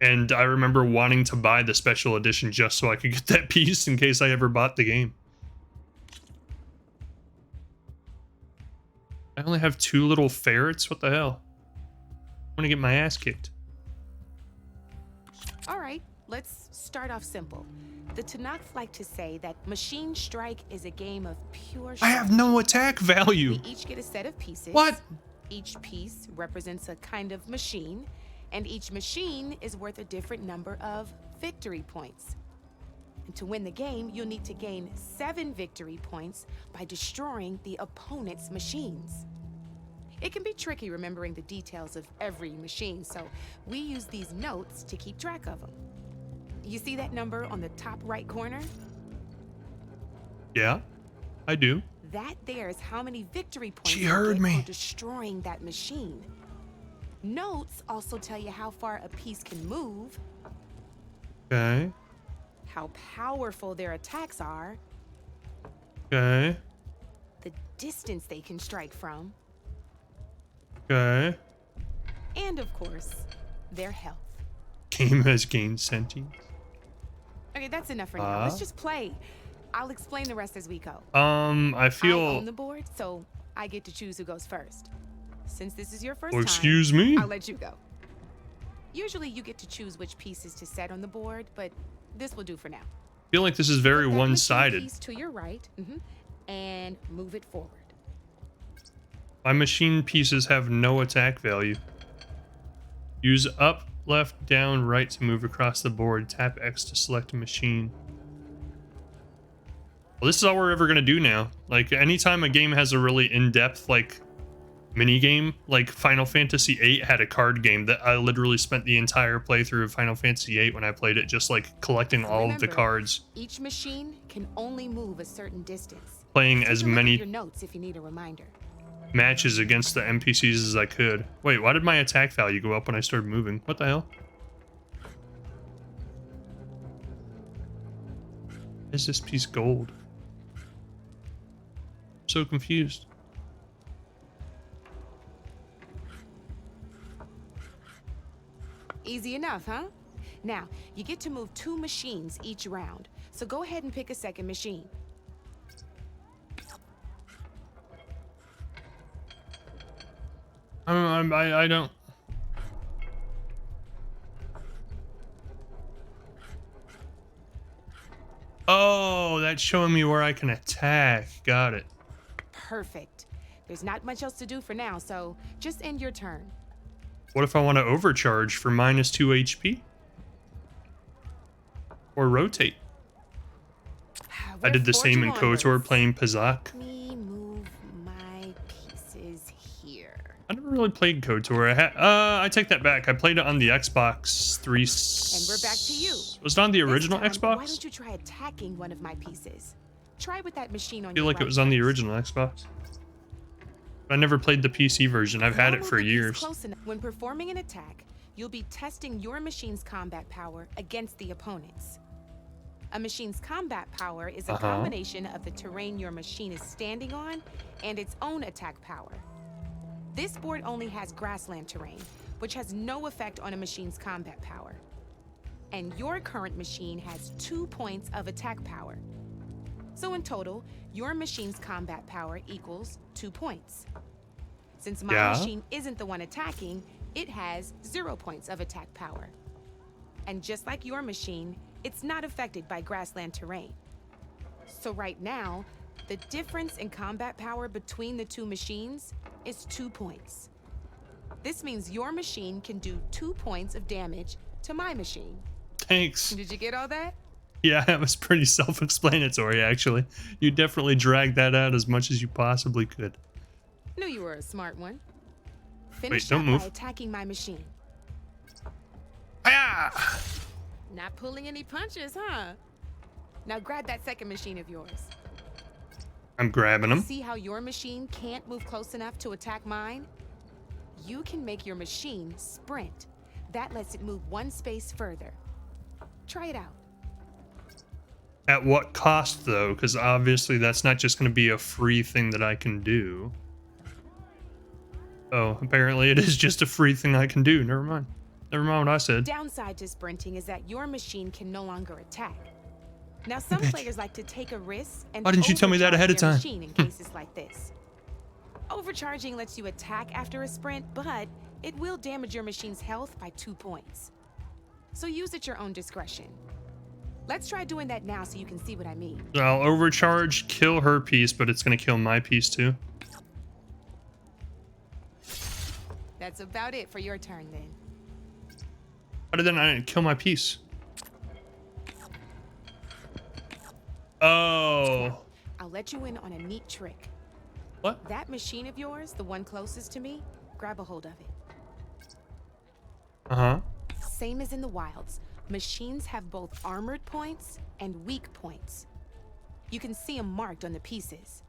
Speaker 1: And I remember wanting to buy the special edition just so I could get that piece in case I ever bought the game. I only have 2 little ferrets? What the hell? I'm gonna get my ass kicked.
Speaker 10: All right, let's start off simple. The Tanakhs like to say that Machine Strike is a game of pure
Speaker 1: I have no attack value.
Speaker 10: We each get a set of pieces.
Speaker 1: What?
Speaker 10: Each piece represents a kind of machine, and each machine is worth a different number of victory points. And to win the game, you'll need to gain 7 victory points by destroying the opponent's machines. It can be tricky remembering the details of every machine, so we use these notes to keep track of them. You see that number on the top right corner?
Speaker 1: Yeah, I do.
Speaker 10: That there is how many victory points
Speaker 1: She
Speaker 10: you
Speaker 1: heard
Speaker 10: get
Speaker 1: me.
Speaker 10: for destroying that machine. Notes also tell you how far a piece can move,
Speaker 1: Okay.
Speaker 10: how powerful their attacks are,
Speaker 1: Okay.
Speaker 10: the distance they can strike from,
Speaker 1: Okay.
Speaker 10: and of course, their health.
Speaker 1: Game has gained sentience.
Speaker 10: Okay, that's enough for now. Let's just play. I'll explain the rest as we go.
Speaker 1: I
Speaker 10: I
Speaker 1: feel...
Speaker 10: own the board, so I get to choose who goes first. Since this is your first
Speaker 1: Well,
Speaker 10: time,
Speaker 1: excuse me?
Speaker 10: I'll let you go. Usually you get to choose which pieces to set on the board, but this will do for now.
Speaker 1: I feel like this is very
Speaker 10: Put that machine
Speaker 1: one-sided.
Speaker 10: piece to your right, and move it forward.
Speaker 1: My machine pieces have no attack value. Use up, left, down, right to move across the board. Tap X to select a machine. Well, this is all we're ever going to do now. Like, anytime a game has a really in-depth, like, mini-game, like Final Fantasy VIII had a card game that I literally spent the entire playthrough of Final Fantasy VIII when I played it, just, like, collecting all of the
Speaker 10: Remember,
Speaker 1: cards.
Speaker 10: Each machine can only move a certain distance.
Speaker 1: Playing
Speaker 10: Take
Speaker 1: as
Speaker 10: a look at
Speaker 1: many
Speaker 10: your notes if you need a reminder.
Speaker 1: matches against the NPCs as I could. Wait, why did my attack value go up when I started moving? What the hell? Is this piece gold? So confused.
Speaker 10: Easy enough, huh? Now, you get to move 2 machines each round. So go ahead and pick a second machine.
Speaker 1: I don't. Oh, that's showing me where I can attack. Got it.
Speaker 10: Perfect. There's not much else to do for now, so just end your turn.
Speaker 1: What if I want to overcharge for -2 HP? Or rotate? I did the same in KOTOR playing Pazak.
Speaker 10: Let me move my pieces here.
Speaker 1: I never really played KOTOR. I take that back. I played it on the Xbox 3.
Speaker 10: And we're back to you.
Speaker 1: Was it on the original
Speaker 10: This time,
Speaker 1: Xbox?
Speaker 10: Why don't you try attacking one of my pieces? Try with that machine on
Speaker 1: I feel
Speaker 10: your
Speaker 1: like
Speaker 10: right
Speaker 1: it was on the
Speaker 10: first.
Speaker 1: original Xbox. But I never played the PC version. I've had it for years.
Speaker 10: Close enough. When performing an attack, you'll be testing your machine's combat power against the opponent's. A machine's combat power is a combination of the terrain your machine is standing on and its own attack power. This board only has grassland terrain, which has no effect on a machine's combat power. And your current machine has 2 points of attack power. So in total, your machine's combat power equals 2 points. Since my machine isn't the one attacking, it has 0 points of attack power. And just like your machine, it's not affected by grassland terrain. So right now, the difference in combat power between the 2 machines is 2 points. This means your machine can do 2 points of damage to my machine.
Speaker 1: Thanks.
Speaker 10: Did you get all that?
Speaker 1: Yeah, it was pretty self-explanatory, actually. You definitely dragged that out as much as you possibly could.
Speaker 10: Knew you were a smart one. Finish
Speaker 1: don't
Speaker 10: up
Speaker 1: move.
Speaker 10: by attacking my machine.
Speaker 1: Ah!
Speaker 10: Not pulling any punches, huh? Now grab that second machine of yours.
Speaker 1: I'm grabbing them.
Speaker 10: See how your machine can't move close enough to attack mine? You can make your machine sprint. That lets it move 1 space further. Try it out.
Speaker 1: At what cost, though? Because obviously that's not just going to be a free thing that I can do. Oh, apparently it is just a free thing I can do. Never mind. Never mind what I said.
Speaker 10: Downside to sprinting is that your machine can no longer attack. Now, some players like to take a risk and
Speaker 1: Why didn't you tell me that
Speaker 10: overcharge
Speaker 1: ahead of
Speaker 10: their
Speaker 1: time?
Speaker 10: machine in cases like this. Overcharging lets you attack after a sprint, but it will damage your machine's health by 2 points. So use at your own discretion. Let's try doing that now so you can see what I mean.
Speaker 1: I'll overcharge, kill her piece, but it's going to kill my piece too.
Speaker 10: That's about it for your turn then.
Speaker 1: How did I didn't kill my piece? Oh.
Speaker 10: I'll let you in on a neat trick.
Speaker 1: What?
Speaker 10: That machine of yours, the one closest to me, grab a hold of it.
Speaker 1: Uh-huh.
Speaker 10: Same as in the wilds, machines have both armored points and weak points. You can see them marked on the pieces.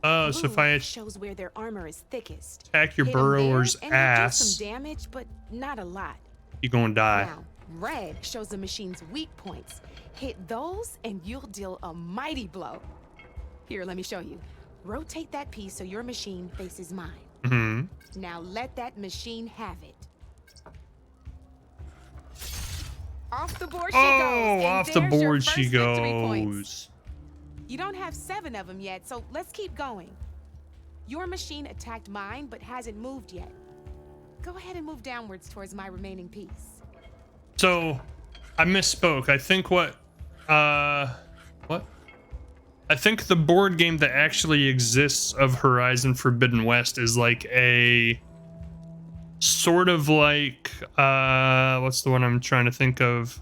Speaker 1: Oh, so if I
Speaker 10: shows where their armor is thickest.
Speaker 1: attack your
Speaker 10: Hit 'em there,
Speaker 1: burrower's
Speaker 10: and you'll do
Speaker 1: ass,
Speaker 10: some damage, but not a lot.
Speaker 1: you're gonna die.
Speaker 10: Now, red shows the machine's weak points. Hit those and you'll deal a mighty blow. Here, let me show you. Rotate that piece so your machine faces mine.
Speaker 1: Mm-hmm.
Speaker 10: Now let that machine have it. Off the board she goes.
Speaker 1: Oh,
Speaker 10: and
Speaker 1: off the
Speaker 10: there's your
Speaker 1: board she
Speaker 10: first victory points.
Speaker 1: goes.
Speaker 10: You don't have 7 of them yet, so let's keep going. Your machine attacked mine, but hasn't moved yet. Go ahead and move downwards towards my remaining piece.
Speaker 1: So, I misspoke. I think what? I think the board game that actually exists of Horizon Forbidden West is like a sort of like what's the one I'm trying to think of?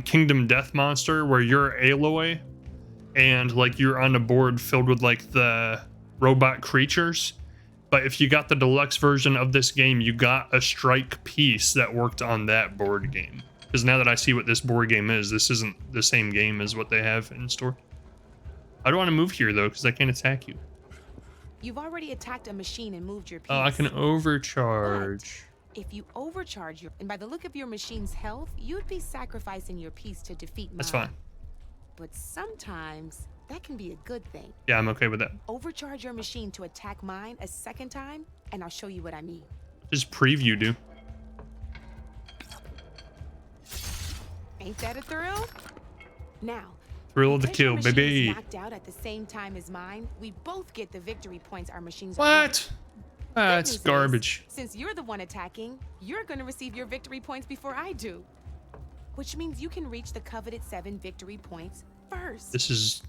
Speaker 1: Kingdom Death Monster, where you're Aloy and like you're on a board filled with like the robot creatures. But if you got the deluxe version of this game, you got a strike piece that worked on that board game. Because now that I see what this board game is, this isn't the same game as what they have in store. I don't want to move here though, because I can't attack you.
Speaker 10: You've already attacked a machine and moved your piece.
Speaker 1: Oh, I can overcharge.
Speaker 10: But if you overcharge and by the look of your machine's health, you'd be sacrificing your piece to defeat mine.
Speaker 1: That's fine.
Speaker 10: but sometimes that can be a good thing.
Speaker 1: Yeah, I'm okay with that.
Speaker 10: Overcharge your machine to attack mine a second time, and I'll show you what I mean.
Speaker 1: Just preview, dude.
Speaker 10: Ain't that a thrill? Now,
Speaker 1: Thrill of the
Speaker 10: because your
Speaker 1: kill,
Speaker 10: machine is
Speaker 1: baby.
Speaker 10: knocked out at the same time as mine, we both get the victory points our machines are
Speaker 1: What?
Speaker 10: Good
Speaker 1: That's
Speaker 10: news is,
Speaker 1: garbage.
Speaker 10: since you're the one attacking, you're gonna receive your victory points before I do. Which means you can reach the coveted 7 victory points first.
Speaker 1: This is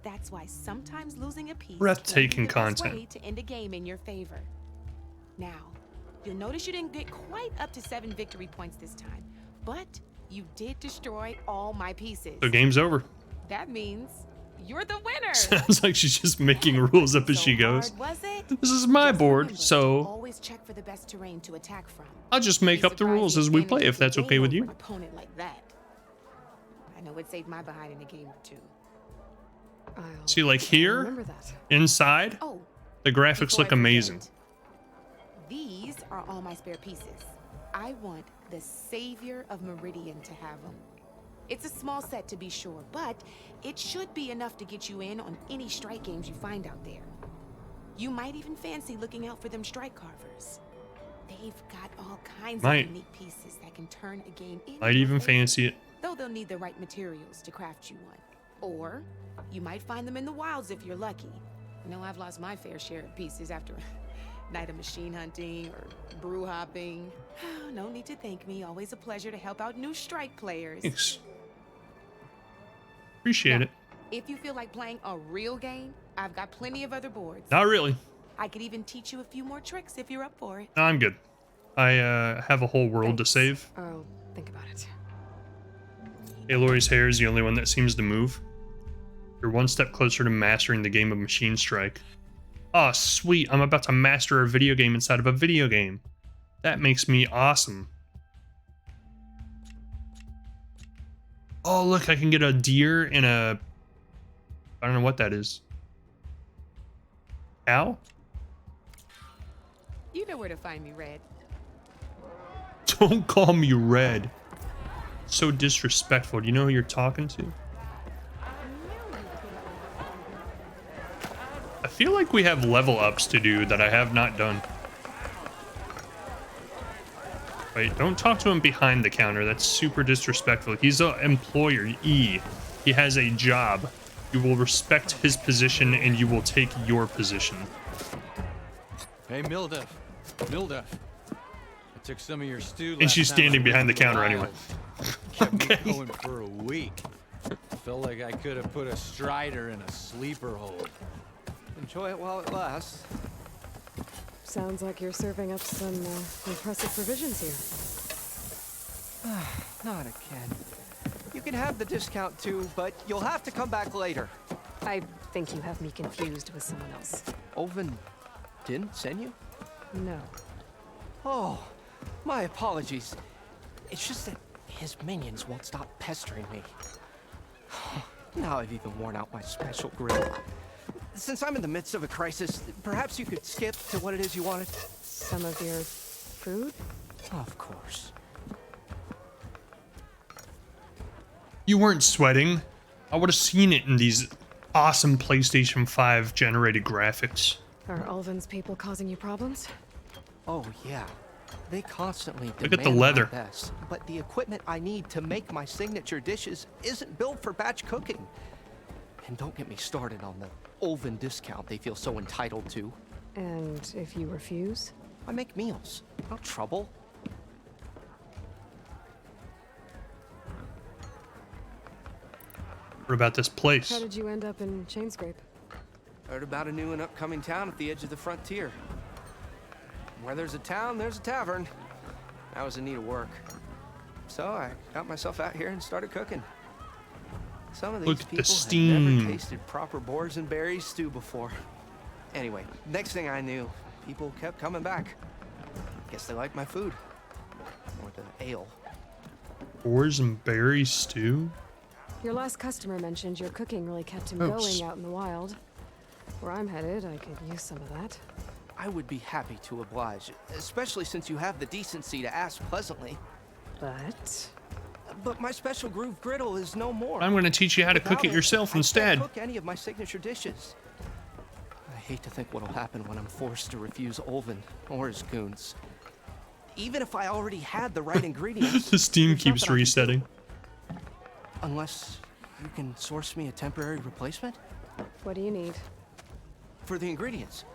Speaker 10: That's why sometimes losing a piece
Speaker 1: breathtaking
Speaker 10: can be the best
Speaker 1: content.
Speaker 10: way to end a game in your favor. Now, you'll notice you didn't get quite up to 7 victory points this time, but you did destroy all my pieces.
Speaker 1: so game's over.
Speaker 10: That means you're the winner.
Speaker 1: Sounds like she's just making rules up as
Speaker 10: So
Speaker 1: she goes.
Speaker 10: hard, was it?
Speaker 1: This is my
Speaker 10: Just
Speaker 1: board,
Speaker 10: remember to
Speaker 1: so
Speaker 10: always check for the best terrain to attack from.
Speaker 1: I'll just make
Speaker 10: Be
Speaker 1: up the
Speaker 10: surprised
Speaker 1: rules
Speaker 10: you
Speaker 1: as we
Speaker 10: managed
Speaker 1: play,
Speaker 10: to
Speaker 1: if that's
Speaker 10: game
Speaker 1: okay with
Speaker 10: over
Speaker 1: you.
Speaker 10: an opponent like that. I know it saved my behind in a game or two.
Speaker 2: I'll
Speaker 1: See, like here,
Speaker 2: remember that.
Speaker 1: inside,
Speaker 10: Oh,
Speaker 1: the graphics
Speaker 10: before
Speaker 1: look
Speaker 10: I
Speaker 1: amazing.
Speaker 10: forget, these are all my spare pieces. I want the savior of Meridian to have them. It's a small set to be sure, but it should be enough to get you in on any strike games you find out there. You might even fancy looking out for them strike carvers. They've got all kinds
Speaker 1: Might.
Speaker 10: of unique pieces that can turn a game in
Speaker 1: Might
Speaker 10: your
Speaker 1: even
Speaker 10: favor.
Speaker 1: fancy it.
Speaker 10: Though they'll need the right materials to craft you one. Or you might find them in the wilds if you're lucky. I know I've lost my fair share of pieces after a night of machine hunting or brew hopping. No need to thank me. Always a pleasure to help out new strike players.
Speaker 1: Thanks. Appreciate
Speaker 10: Now,
Speaker 1: it.
Speaker 10: if you feel like playing a real game, I've got plenty of other boards.
Speaker 1: Not really.
Speaker 10: I could even teach you a few more tricks if you're up for it.
Speaker 1: No, I'm good. I have a whole world to
Speaker 2: Thanks.
Speaker 1: save.
Speaker 2: I'll think about it.
Speaker 1: Aloy's hair is the only one that seems to move. You're one step closer to mastering the game of Machine Strike. Oh, sweet. I'm about to master a video game inside of a video game. That makes me awesome. Oh, look, I can get a deer and a... I don't know what that is. Cow?
Speaker 10: You know where to find me, Red.
Speaker 1: Don't call me Red. So disrespectful. Do you know who you're talking to? I feel like we have level ups to do that I have not done. Wait, don't talk to him behind the counter. That's super disrespectful. He's an employer. He has a job. You will respect his position and you will take your position.
Speaker 5: Hey, Mildef. I took some of your stew.
Speaker 1: And she's
Speaker 5: last time
Speaker 1: standing
Speaker 5: we
Speaker 1: behind
Speaker 5: went
Speaker 1: the
Speaker 5: to
Speaker 1: counter anyway.
Speaker 5: wilds. Kept
Speaker 1: Okay.
Speaker 5: me going for a week. Felt like I could have put a strider in a sleeper hold.
Speaker 9: Enjoy it while it lasts.
Speaker 2: Sounds like you're serving up some impressive provisions here.
Speaker 11: Not again. You can have the discount too, but you'll have to come back later.
Speaker 2: I think you have me confused with someone else.
Speaker 11: Oven didn't send you?
Speaker 2: No.
Speaker 11: Oh, my apologies. It's just that his minions won't stop pestering me. Now I've even worn out my special grill. Since I'm in the midst of a crisis, perhaps you could skip to what it is you wanted?
Speaker 2: Some of your food?
Speaker 11: Of course.
Speaker 1: You weren't sweating. I would have seen it in these awesome PlayStation 5 generated graphics.
Speaker 2: Are Ulvin's people causing you problems?
Speaker 11: Oh, yeah. They constantly
Speaker 1: Look at the
Speaker 11: demand my
Speaker 1: leather.
Speaker 11: best, but the equipment I need to make my signature dishes isn't built for batch cooking. And don't get me started on the Ulvin discount they feel so entitled to.
Speaker 2: And if you refuse?
Speaker 11: I make meals, not trouble.
Speaker 1: What about this place?
Speaker 2: How did you end up in Chainscrape?
Speaker 11: Heard about a new and upcoming town at the edge of the frontier. Where there's a town, there's a tavern. I was in need of work. So I got myself out here and started cooking. Some of these
Speaker 1: Look at the
Speaker 11: people had
Speaker 1: steam.
Speaker 11: never tasted proper boars and berries stew before. Anyway, next thing I knew, people kept coming back. Guess they liked my food. Or the ale.
Speaker 1: Boars and berry stew?
Speaker 2: Your last customer mentioned your cooking really kept him
Speaker 1: Oops.
Speaker 2: going out in the wild. Where I'm headed, I could use some of that.
Speaker 11: I would be happy to oblige, especially since you have the decency to ask pleasantly.
Speaker 2: But?
Speaker 11: But my special groove griddle is no more.
Speaker 1: I'm going to teach you how to cook it
Speaker 11: Without
Speaker 1: yourself
Speaker 11: I
Speaker 1: instead.
Speaker 11: can't cook any of my signature dishes. I hate to think what'll happen when I'm forced to refuse Olvin or his goons. Even if I already had the right ingredients.
Speaker 1: The steam
Speaker 11: there's
Speaker 1: keeps
Speaker 11: nothing I can do.
Speaker 1: resetting.
Speaker 11: Unless you can source me a temporary replacement?
Speaker 2: What do you need?
Speaker 11: For the ingredients.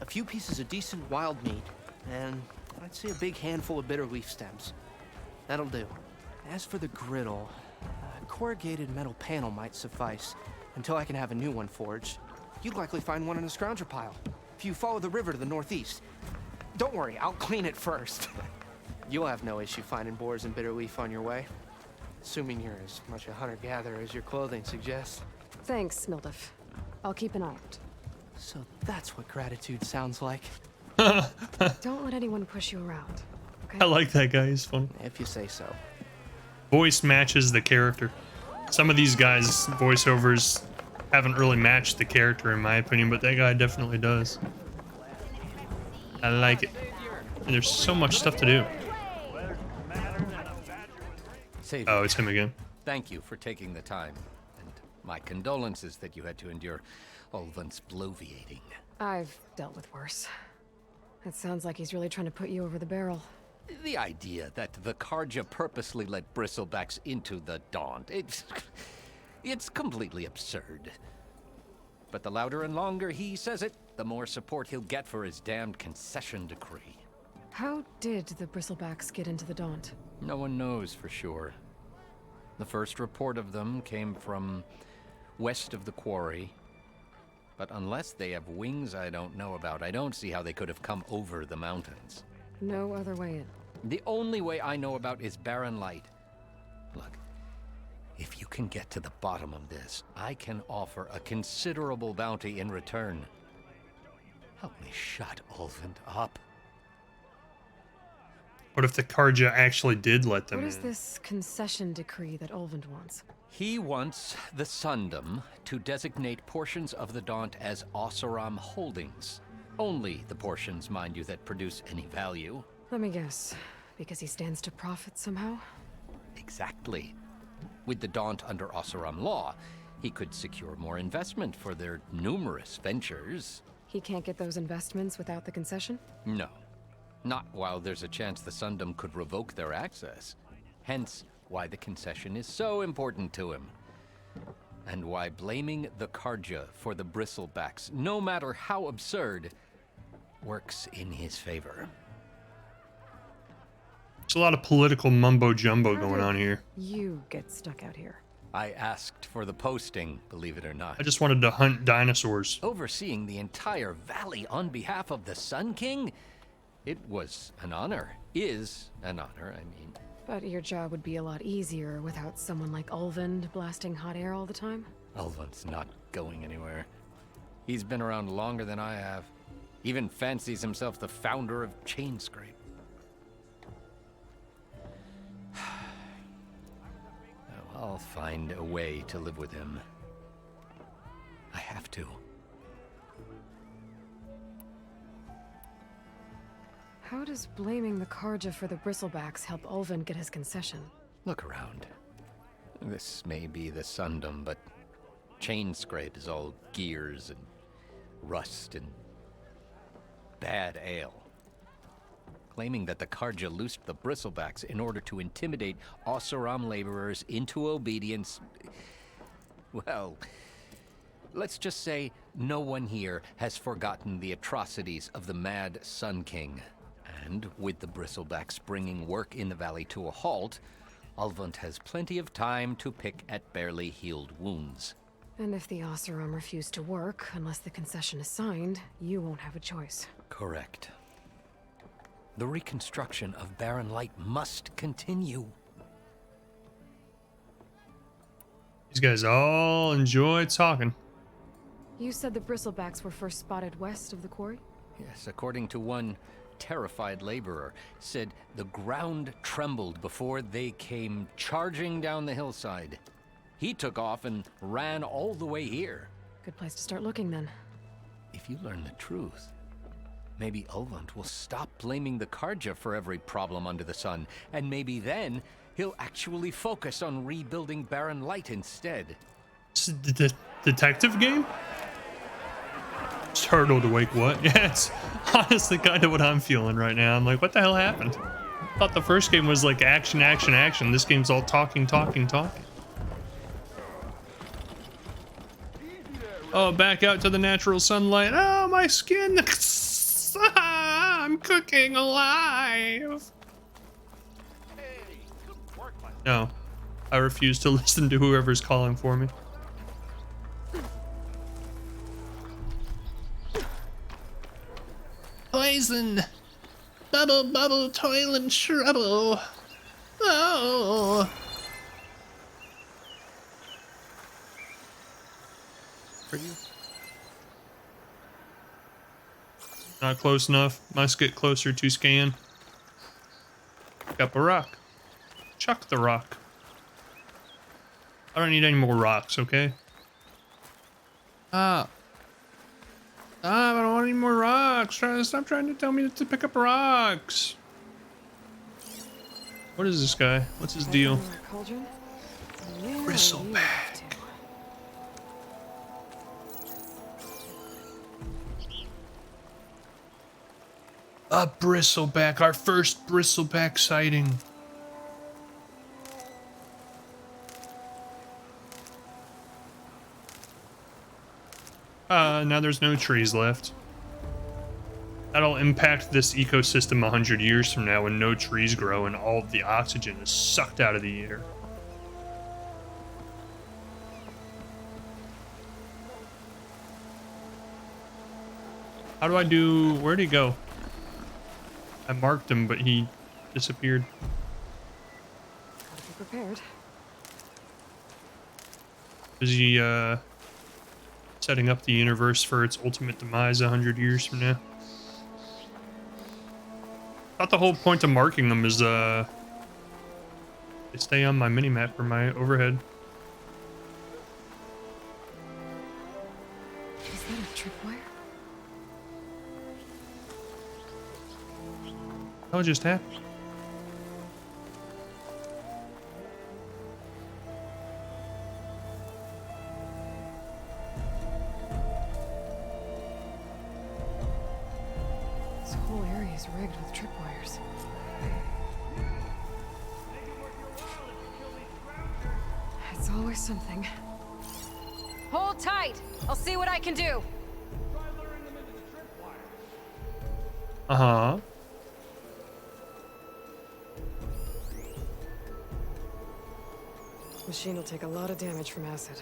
Speaker 11: A few pieces of decent wild meat, and I'd say a big handful of bitter leaf stems. That'll do. As for the griddle, a corrugated metal panel might suffice until I can have a new one forged. You'd likely find one in a scrounger pile if you follow the river to the northeast. Don't worry, I'll clean it first. You'll have no issue finding boars and bitter leaf on your way. Assuming you're as much a hunter-gatherer as your clothing suggests.
Speaker 2: Thanks, Mildif. I'll keep an eye out.
Speaker 11: So that's what gratitude sounds like.
Speaker 2: Don't let anyone push you around, okay?
Speaker 1: I like that guy. He's funny.
Speaker 11: If you say so.
Speaker 1: Voice matches the character. Some of these guys' voiceovers haven't really matched the character in my opinion, but that guy definitely does. I like it. And there's so much stuff to do.
Speaker 9: Savior,
Speaker 1: Oh, it's him again.
Speaker 9: thank you for taking the time. And my condolences that you had to endure Olvant's bloviating.
Speaker 2: I've dealt with worse. It sounds like he's really trying to put you over the barrel.
Speaker 9: The idea that the Karja purposely let bristlebacks into the Daunt, it's completely absurd. But the louder and longer he says it, the more support he'll get for his damned concession decree.
Speaker 2: How did the bristlebacks get into the Daunt?
Speaker 9: No one knows for sure. The first report of them came from west of the quarry. But unless they have wings I don't know about, I don't see how they could have come over the mountains.
Speaker 2: No other way in.
Speaker 9: The only way I know about is barren light. Look, if you can get to the bottom of this, I can offer a considerable bounty in return. Help me shut Olvant up.
Speaker 1: What if the Karja actually did let them
Speaker 2: What is
Speaker 1: in?
Speaker 2: this concession decree that Olvand wants?
Speaker 9: He wants the Sundom to designate portions of the Daunt as Oseram holdings. Only the portions, mind you, that produce any value.
Speaker 2: Let me guess. Because he stands to profit somehow?
Speaker 9: Exactly. With the Daunt under Oseram law, he could secure more investment for their numerous ventures.
Speaker 2: He can't get those investments without the concession?
Speaker 9: No. Not while there's a chance the Sundom could revoke their access. Hence, why the concession is so important to him. And why blaming the Karja for the bristlebacks, no matter how absurd, works in his favor.
Speaker 1: There's a lot of political mumbo-jumbo going on here.
Speaker 2: You get stuck out here.
Speaker 9: I asked for the posting, believe it or not.
Speaker 1: I just wanted to hunt dinosaurs.
Speaker 9: Overseeing the entire valley on behalf of the Sun King? It was an honor. Is an honor, I mean.
Speaker 2: But your job would be a lot easier without someone like Olvand blasting hot air all the time?
Speaker 9: Olvand's not going anywhere. He's been around longer than I have. Even fancies himself the founder of Chainscrape. I'll find a way to live with him. I have to.
Speaker 2: How does blaming the Karja for the bristlebacks help Olvand get his concession?
Speaker 9: Look around. This may be the Sundom, but Chainscrape is all gears and rust and bad ale. Claiming that the Karja loosed the bristlebacks in order to intimidate Oseram laborers into obedience. Well, let's just say no one here has forgotten the atrocities of the mad Sun King. And with the bristlebacks bringing work in the valley to a halt, Olvant has plenty of time to pick at barely healed wounds.
Speaker 2: And if the Oseram refuse to work, unless the concession is signed, you won't have a choice.
Speaker 9: Correct. The reconstruction of Barren Light must continue.
Speaker 1: These guys all enjoy talking.
Speaker 2: You said the bristlebacks were first spotted west of the quarry?
Speaker 9: Yes, according to one terrified laborer, said the ground trembled before they came charging down the hillside. He took off and ran all the way here.
Speaker 2: Good place to start looking then.
Speaker 9: If you learn the truth, Maybe Ulvund will stop blaming the Karja for every problem under the sun, and maybe then he'll actually focus on rebuilding Barren Light instead.
Speaker 1: Detective game? Startled awake, what? Yeah, it's honestly kind of what I'm feeling right now. I'm like, what the hell happened? I thought the first game was like action, action, action. This game's all talking, talking, talking. Oh, back out to the natural sunlight. Oh, my skin. I'm cooking alive. No, I refuse to listen to whoever's calling for me. Poison. Bubble, bubble, toil and trouble. Oh. Are you? Not close enough. Must get closer to scan. Pick up a rock. Chuck the rock. I don't need any more rocks, okay? I don't want any more rocks. Stop trying to tell me to pick up rocks. What is this guy? What's his deal? Bristleback. A bristleback, our first bristleback sighting. Now there's no trees left. That'll impact this ecosystem 100 years from now when no trees grow and all of the oxygen is sucked out of the air. How do I do... Where'd he go? I marked him, but he disappeared.
Speaker 2: Gotta be prepared.
Speaker 1: Is he, setting up the universe for its ultimate demise 100 years from now? I thought the whole point of marking them is, they stay on my minimap or my overhead.
Speaker 2: Is that a tripwire?
Speaker 1: What just happened?
Speaker 2: This whole area is rigged with tripwires. It's always something. Hold tight! I'll see what I can do!
Speaker 1: Uh-huh.
Speaker 2: Machine will take a lot of damage from acid.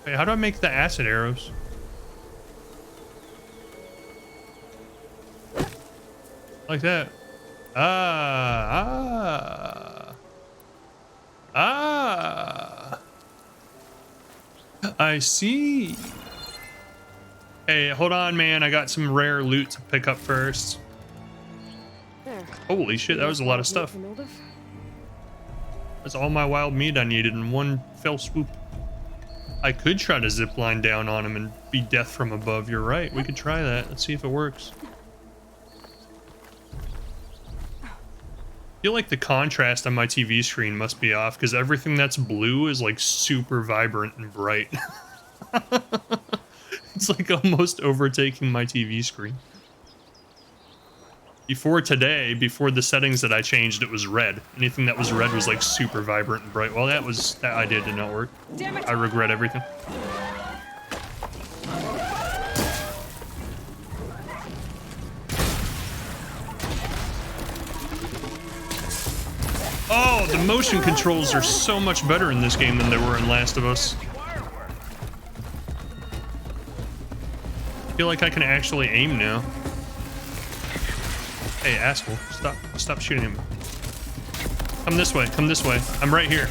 Speaker 1: Wait, how do I make the acid arrows? Like that. I see. Hey, hold on, man. I got some rare loot to pick up first.
Speaker 2: There.
Speaker 1: Holy shit, that was a lot of stuff. That's all my wild meat I needed in one fell swoop. I could try to zip line down on him and be death from above. You're right. We could try that. Let's see if it works. I feel like the contrast on my TV screen must be off because everything that's blue is like super vibrant and bright. It's like almost overtaking my TV screen. Before today, before the settings that I changed, it was red. Anything that was red was like super vibrant and bright. Well, that idea did not work.
Speaker 2: Damn it.
Speaker 1: I regret everything. Oh, the motion controls are so much better in this game than they were in Last of Us. I feel like I can actually aim now. Hey, asshole, stop shooting him. Come this way, come this way. I'm right here.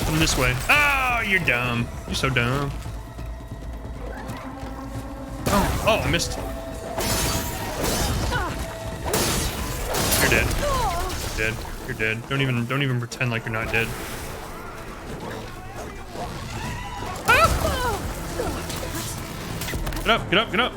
Speaker 1: Come this way. Oh, you're dumb. You're so dumb. Oh, I missed. You're dead. You're dead. You're dead. Don't even pretend like you're not dead. Get up, get up, get up.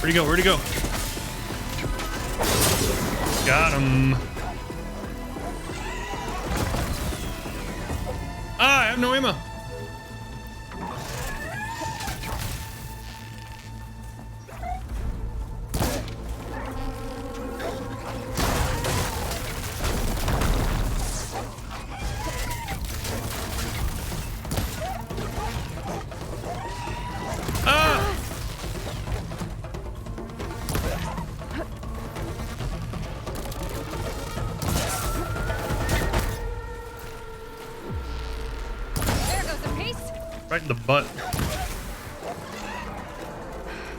Speaker 1: Where'd he go? Where'd he go? Got him. Ah, I have no ammo. Right in the butt.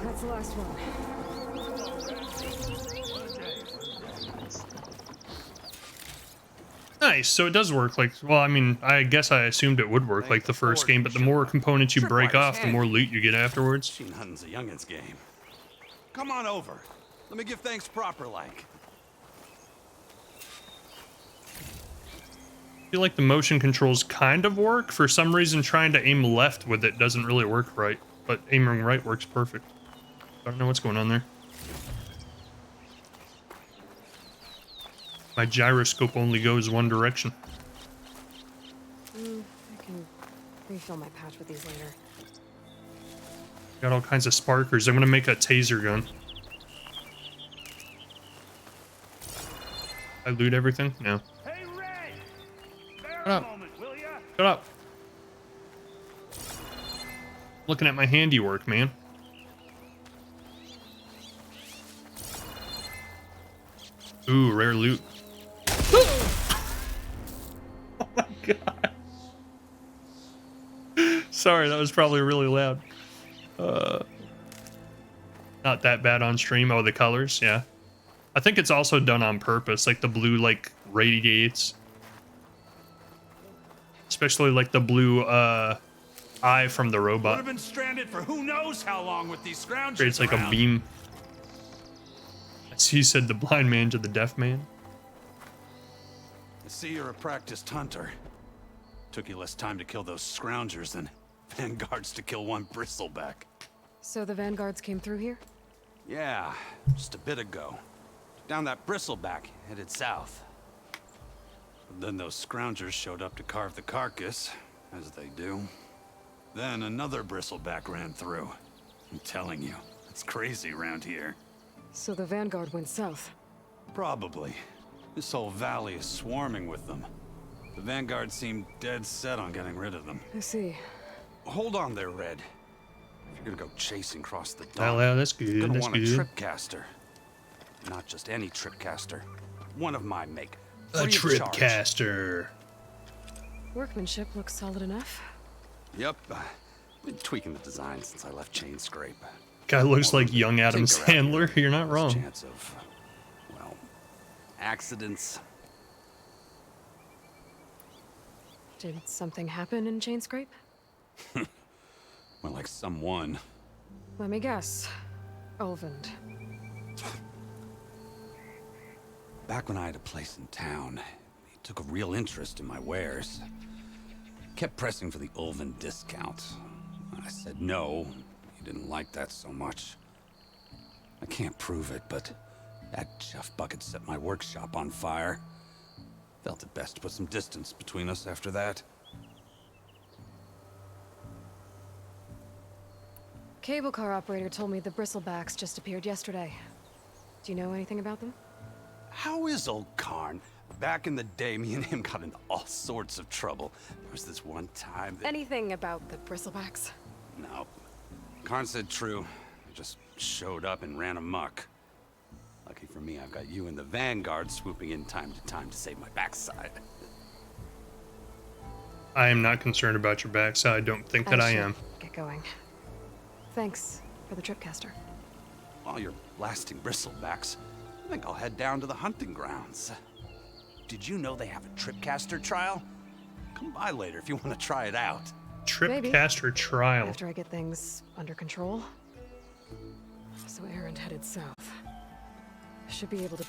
Speaker 2: That's the last one.
Speaker 1: Nice. So it does work like, well, I mean, I guess I assumed it would work like the first game, but the more components you break off, the more loot you get afterwards.
Speaker 6: Machine hunting's a youngin's game. Come on over. Let me give thanks proper like.
Speaker 1: I feel like the motion controls kind of work. For some reason, trying to aim left with it doesn't really work right, but aiming right works perfect. I don't know what's going on there. My gyroscope only goes one direction.
Speaker 2: I can refill my patch with these later.
Speaker 1: Got all kinds of sparkers. I'm gonna make a taser gun. I loot everything? No.
Speaker 3: Hey, Ray! Bear
Speaker 1: Shut
Speaker 3: a
Speaker 1: up.
Speaker 3: moment, will ya?
Speaker 1: Shut up. Looking at my handiwork, man. Ooh, rare loot. Oh my god. Sorry, that was probably really loud. Not that bad on stream. Oh, the colors, yeah. I think it's also done on purpose, like the blue like radiates. Especially like the blue eye from the
Speaker 6: Would
Speaker 1: robot.
Speaker 6: have been stranded for who knows how long with these scroungers
Speaker 1: Creates like
Speaker 6: around.
Speaker 1: a beam. I see you said the blind man to the deaf man.
Speaker 6: I see you're a practiced hunter. Took you less time to kill those scroungers than vanguards to kill one bristleback.
Speaker 2: So the vanguards came through here?
Speaker 6: Yeah, just a bit ago. Down that bristleback, headed south. But then those scroungers showed up to carve the carcass, as they do. Then another bristleback ran through. I'm telling you, it's crazy around here.
Speaker 2: So the vanguard went south.
Speaker 6: Probably. This whole valley is swarming with them. The vanguard seemed dead set on getting rid of them.
Speaker 2: I see.
Speaker 6: Hold on there, Red. If you're gonna go chasing across the
Speaker 1: Oh,
Speaker 6: dawn,
Speaker 1: yeah, that's
Speaker 6: you're
Speaker 1: good.
Speaker 6: gonna
Speaker 1: That's
Speaker 6: want a
Speaker 1: good.
Speaker 6: tripcaster. Not just any tripcaster. One of my make.
Speaker 1: A
Speaker 6: Free of charge.
Speaker 1: tripcaster.
Speaker 2: Workmanship looks solid enough.
Speaker 6: Yep. Been tweaking the design since I left Chain Scrape.
Speaker 1: Guy looks like young Adam
Speaker 6: Tinker out
Speaker 1: Sandler.
Speaker 6: here.
Speaker 1: You're not
Speaker 6: There's a
Speaker 1: wrong.
Speaker 6: chance of, well, accidents.
Speaker 2: Did something happen in Chain Scrape?
Speaker 6: Well, like someone.
Speaker 2: Let me guess. Olvind.
Speaker 6: Back when I had a place in town, he took a real interest in my wares. Kept pressing for the Ulven discount. I said no. He didn't like that so much. I can't prove it, but that Jeff bucket set my workshop on fire. Felt it best to put some distance between us after that.
Speaker 2: Cable car operator told me the bristlebacks just appeared yesterday. Do you know anything about them?
Speaker 6: How is old Karn? Back in the day, me and him got into all sorts of trouble. There was this one time that...
Speaker 2: Anything about the bristlebacks?
Speaker 6: No. Karn said true. He just showed up and ran amok. Lucky for me, I've got you and the Vanguard swooping in time to save my backside.
Speaker 1: I am not concerned about your backside. Don't think that I am.
Speaker 2: Get going. Thanks for the tripcaster.
Speaker 6: While you're blasting bristlebacks, I think I'll head down to the hunting grounds. Did you know they have a tripcaster trial? Come by later if you want to try it out.
Speaker 1: Tripcaster trial.
Speaker 2: After I get things under control. So Errand headed south. I should be able to